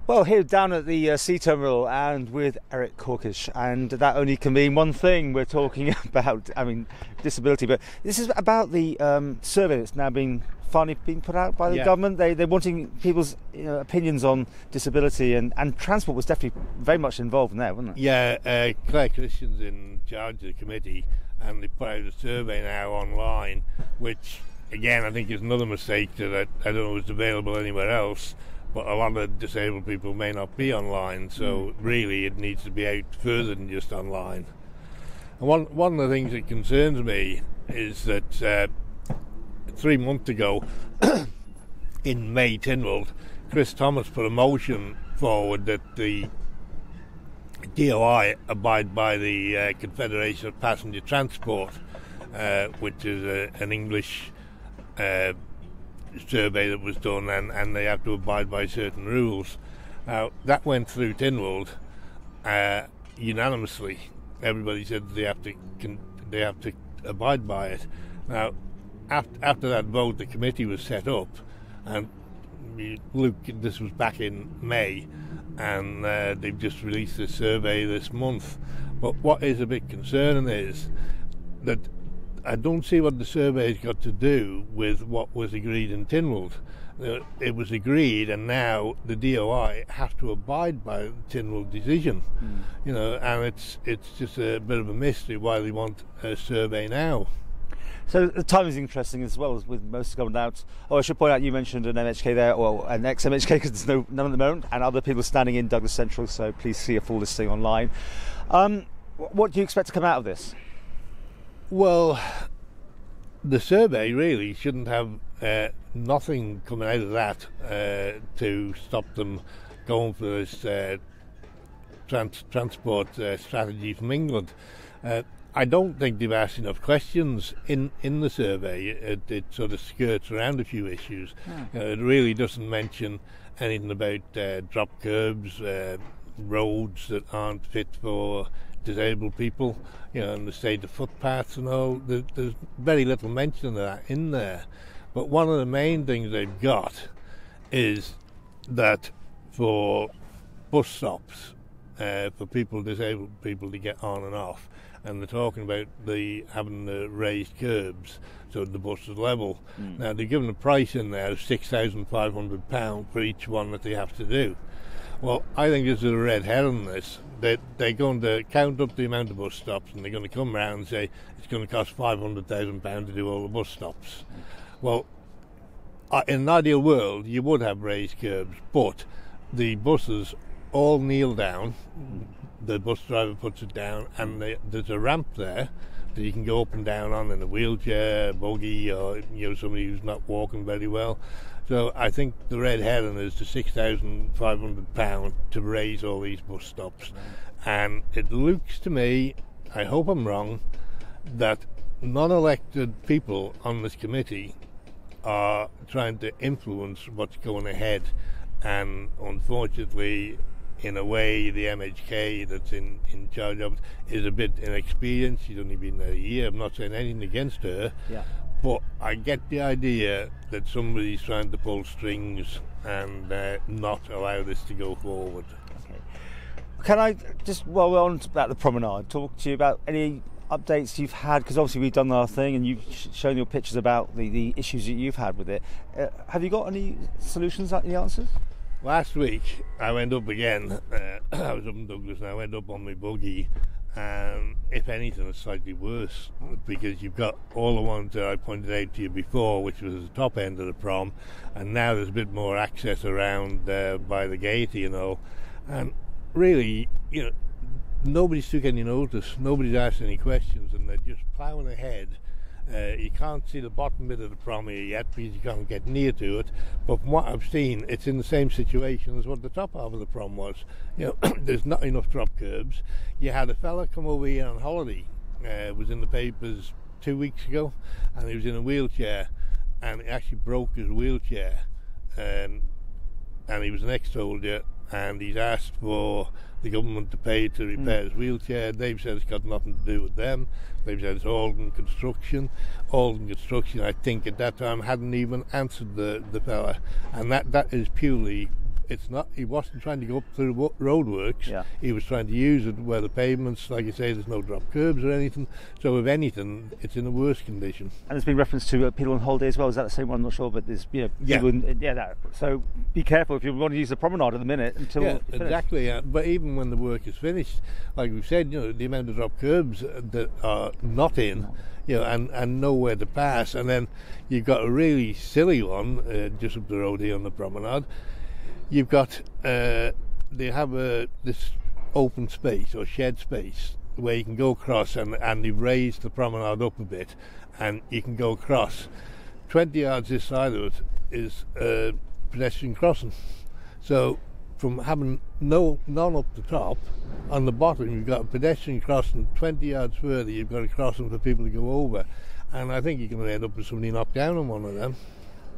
Well, here down at the sea terminal and with Eric Corkish, and that only can mean one thing. We're talking about, disability, but this is about the survey that's now finally been put out by the government. They're wanting people's opinions on disability, and transport was definitely very much involved in that, wasn't it? Yeah, Claire Christian's in charge of the committee, and they put out a survey now online, which again I think is another mistake that I don't know is available anywhere else. But a lot of disabled people may not be online, so really it needs to be out further than just online. And one of the things that concerns me is that 3 months ago, in May Tynwald, Chris Thomas put a motion forward that the DOI abide by the Confederation of Passenger Transport, which is an English survey that was done, and they have to abide by certain rules. Now that went through Tynwald unanimously. Everybody said they have to abide by it. Now after that vote, the committee was set up, and Luke, this was back in May, and they've just released this survey this month. But what is a bit concerning is that I don't see what the survey's got to do with what was agreed in Tynwald. It was agreed, and now the DOI have to abide by the Tynwald decision. And it's just a bit of a mystery why they want a survey now. So the timing is interesting as well, as with most government out. Oh, I should point out you mentioned an MHK there, or an ex-MHK, because there's none at the moment, and other people standing in Douglas Central. So please see a full listing online. What do you expect to come out of this? Well, the survey really shouldn't have nothing coming out of that to stop them going for this transport strategy from England. I don't think they've asked enough questions in the survey. It sort of skirts around a few issues. It really doesn't mention anything about drop curbs, roads that aren't fit for disabled people, and the state of footpaths and all. There's very little mention of that in there. But one of the main things they've got is that for bus stops, for disabled people to get on and off, and they're talking about having the raised curbs so the bus is level. Now they're given a price in there of £6,500 for each one that they have to do. Well, I think this is a red herring. They're going to count up the amount of bus stops, and they're going to come round and say it's going to cost £500,000 to do all the bus stops. Well, in an ideal world, you would have raised curbs, but the buses all kneel down. The bus driver puts it down, and there's a ramp there that you can go up and down on in a wheelchair, buggy, or somebody who's not walking very well. So I think the red herring is the £6,500 to raise all these bus stops. And it looks to me, I hope I'm wrong, that non-elected people on this committee are trying to influence what's going ahead. And unfortunately, in a way, the MHK that's in charge of it is a bit inexperienced. She's only been there a year. I'm not saying anything against her. But I get the idea that somebody's trying to pull strings and not allow this to go forward. Okay. Can I just, while we're on about the promenade, talk to you about any updates you've had? Because obviously we've done our thing and you've shown your pictures about the issues that you've had with it. Have you got any solutions, any answers? Last week I went up again. I was up in Douglas and I went up on my buggy. If anything, it's slightly worse, because you've got all the ones that I pointed out to you before, which was the top end of the prom, and now there's a bit more access around by the Gaiety and all. And really, nobody's took any notice, nobody's asked any questions, and they're just ploughing ahead. You can't see the bottom bit of the prom here yet because you can't get near to it, but from what I've seen, it's in the same situation as what the top half of the prom was. There's not enough drop curbs. You had a fella come over here on holiday, was in the papers 2 weeks ago, and he was in a wheelchair, and he actually broke his wheelchair, and he was an ex-soldier, and he's asked for the government to pay to repair his wheelchair. They've said it's got nothing to do with them. They've said it's Alden Construction. Alden Construction, I think, at that time hadn't even answered the fella, and that is purely it's not. He wasn't trying to go up through roadworks. Yeah. He was trying to use it where the pavements, like you say, there's no drop curbs or anything. So if anything, it's in a worse condition. And there's been reference to people on holiday as well. Is that the same one? I'm not sure, but there's people so be careful if you want to use the promenade at the minute until it's finished. Exactly. Yeah. But even when the work is finished, like we've said, the amount of drop curbs that are not in. And nowhere to pass, and then you've got a really silly one just up the road here on the promenade. You've got they have this open space or shed space where you can go across, and they've raised the promenade up a bit, and you can go across. 20 yards this side of it is a pedestrian crossing, so from having none up the top, on the bottom you've got a pedestrian crossing. 20 yards further you've got a crossing for people to go over, and I think you're going to end up with somebody knocked down on one of them.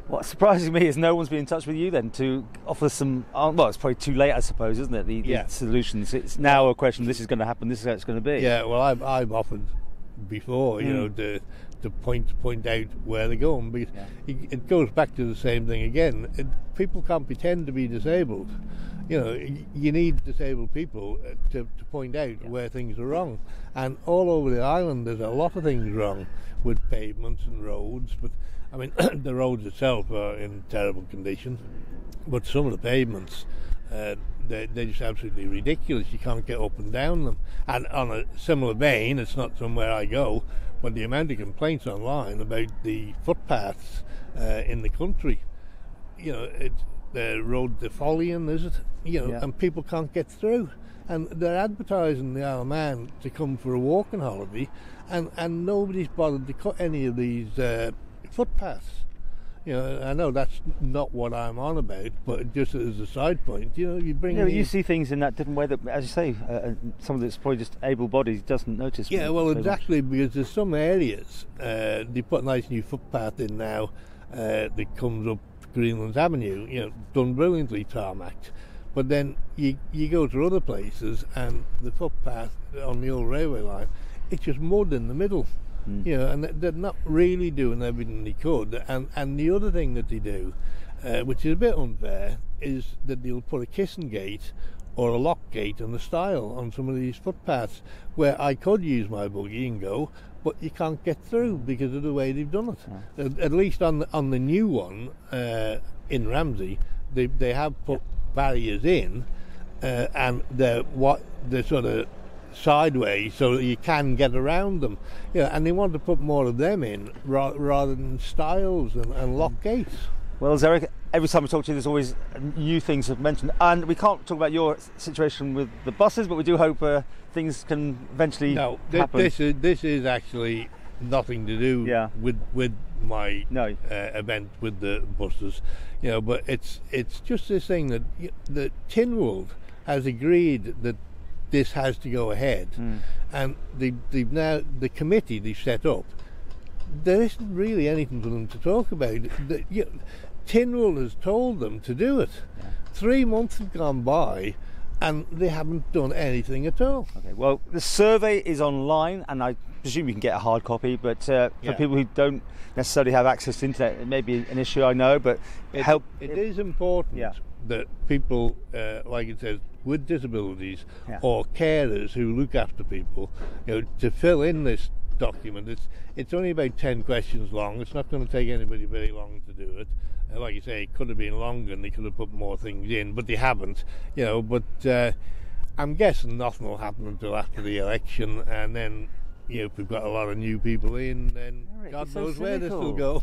What surprises me is no one's been in touch with you then to offer some, well, it's probably too late I suppose, isn't it, the solutions. It's now a question, this is going to happen, this is how it's going to be. Yeah, well I've offered before, to point out where they're going, because it goes back to the same thing again. People can't pretend to be disabled. You need disabled people to point out where things are wrong. And all over the island there's a lot of things wrong with pavements and roads, but I mean the roads itself are in terrible condition, but some of the pavements they're just absolutely ridiculous. You can't get up and down them. And on a similar vein, it's not somewhere I go, but the amount of complaints online about the footpaths in the country, the road to Follion, is it? And people can't get through. And they're advertising the Isle of Man to come for a walking holiday, and nobody's bothered to cut any of these footpaths. I know that's not what I'm on about, but just as a side point, you bring. You see things in that different way that, as you say, someone that's probably just able-bodied doesn't notice. Yeah, well, exactly, because there's some areas they put a nice new footpath in now that comes up Greenlands Avenue, done brilliantly, tarmacked. But then you go to other places, and the footpath on the old railway line, it's just mud in the middle. And they're not really doing everything they could. And the other thing that they do, which is a bit unfair, is that they'll put a kissing gate or a lock gate on the stile on some of these footpaths where I could use my buggy and go, but you can't get through because of the way they've done it. At least on the new one in Ramsey, they have put barriers in, and they're sort of sideways so that you can get around them. And they want to put more of them in rather than stiles and lock gates. Well, as Eric, every time we talk to you, there's always new things to mention, and we can't talk about your situation with the buses, but we do hope things can eventually happen. This is actually nothing to do with my event with the buses, but it's just this thing that the Tynwald has agreed that this has to go ahead, and they've now, the committee they've set up, there isn't really anything for them to talk about. Tynwald has told them to do it. 3 months have gone by and they haven't done anything at all. Okay, well, the survey is online, and I presume you can get a hard copy, but for people who don't necessarily have access to internet, it may be an issue, I know, but it is important that people, like it says, with disabilities or carers who look after people, to fill in this document. It's only about 10 questions long. It's not going to take anybody very long to do it. Like you say, it could have been longer and they could have put more things in, but they haven't. But I'm guessing nothing will happen until after the election, and then if we've got a lot of new people in, then Eric, God knows where this will go.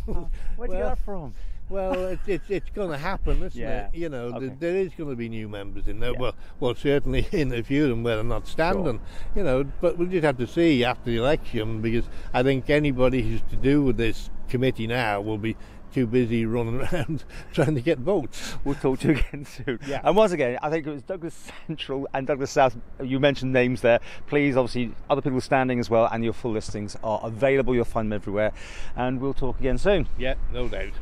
Where'd you get that from? Well, it's going to happen, isn't it? There is going to be new members in there. Yeah. Well, certainly in a few of them where they're not standing. Sure. But we'll just have to see after the election, because I think anybody who's to do with this committee now will be too busy running around trying to get votes. We'll talk to you again soon. Yeah. And once again, I think it was Douglas Central and Douglas South. You mentioned names there. Please, obviously, other people standing as well, and your full listings are available. You'll find them everywhere. And we'll talk again soon. Yeah, no doubt.